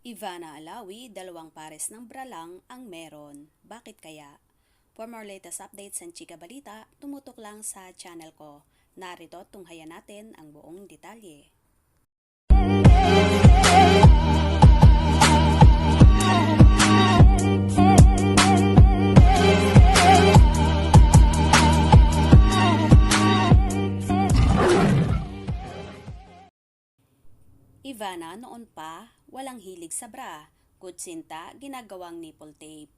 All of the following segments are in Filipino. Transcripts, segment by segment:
Ivana Alawi, dalawang pares ng bra lang ang meron. Bakit kaya? For more latest updates and chika balita, tumutok lang sa channel ko. Narito tunghayan natin ang buong detalye. Ivana noon pa, walang hilig sa bra, kutsinta, ginagawang nipple tape.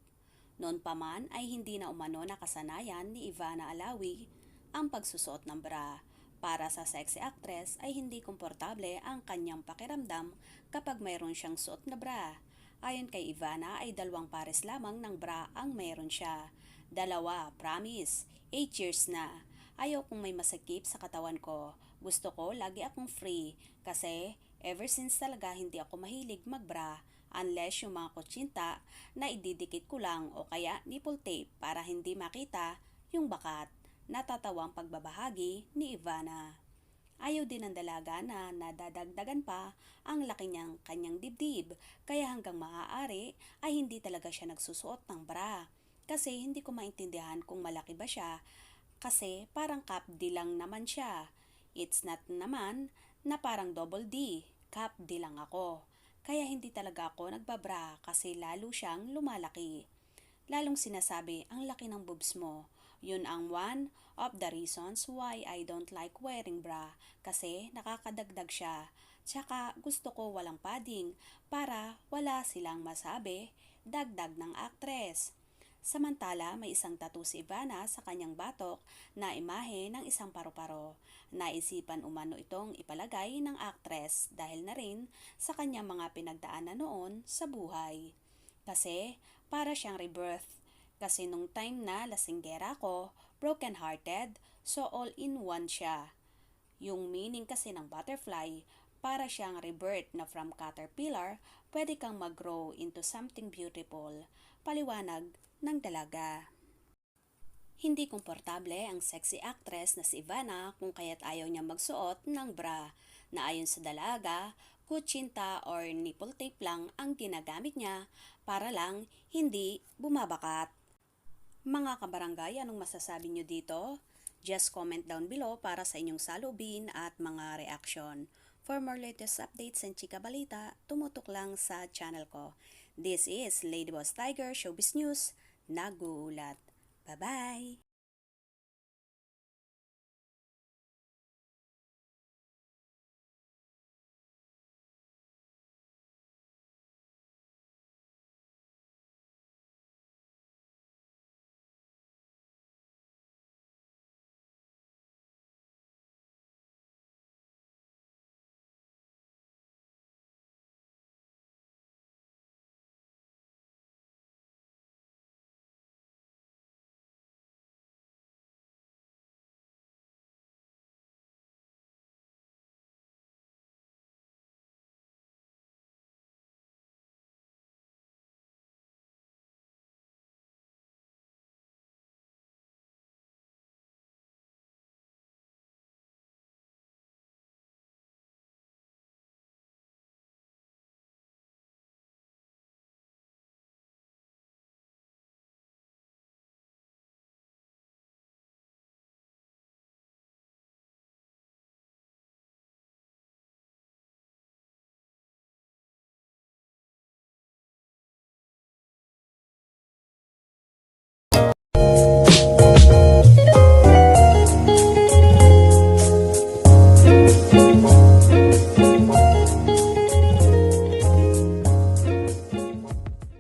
Noon pa man ay hindi na umano nakasanayan ni Ivana Alawi ang pagsusuot ng bra. Para sa sexy actress ay hindi komportable ang kanyang pakiramdam kapag mayroon siyang suot na bra. Ayon kay Ivana ay dalawang pares lamang ng bra ang mayroon siya. Dalawa, promise. 8 years na. Ayaw kong may masakip sa katawan ko. Gusto ko lagi akong free kasi ever since talaga hindi ako mahilig magbra unless yung mga kutsinta na ididikit ko lang o kaya nipple tape para hindi makita yung bakat. Natatawang pagbabahagi ni Ivana. Ayaw din ng dalaga na nadadagdagan pa ang laki niyang kanyang dibdib kaya hanggang maaari ay hindi talaga siya nagsusuot ng bra. Kasi hindi ko maintindihan kung malaki ba siya kasi parang cup D lang naman siya. It's not naman na parang double D, cup D lang ako. Kaya hindi talaga ako nagbabra kasi lalo siyang lumalaki. Lalong sinasabi ang laki ng boobs mo. Yun ang one of the reasons why I don't like wearing bra kasi nakakadagdag siya. Tsaka gusto ko walang padding para wala silang masabi dagdag ng actress. Samantala, may isang tattoo si Ivana sa kanyang batok na imahe ng isang paru-paro. Naisipan umano itong ipalagay ng actress dahil na rin sa kanyang mga pinagdaanan noon sa buhay. Kasi para siyang rebirth. Kasi nung time na lasinggera ko, broken hearted, so all in one siya. Yung meaning kasi ng butterfly, para siyang rebirth na from caterpillar, pwede kang mag-grow into something beautiful. Paliwanag ng dalaga. Hindi komportable ang sexy actress na si Ivana kung kaya't ayaw niya magsuot ng bra na ayon sa dalaga, kutsinta or nipple tape lang ang ginagamit niya para lang hindi bumabakat. Mga kabarangay, anong masasabi niyo dito? Just comment down below para sa inyong salubin at mga reaction. For more latest updates and chika balita, tumutok lang sa channel ko. This is Lady Boss Tiger Showbiz News, naguulat. Bye-bye!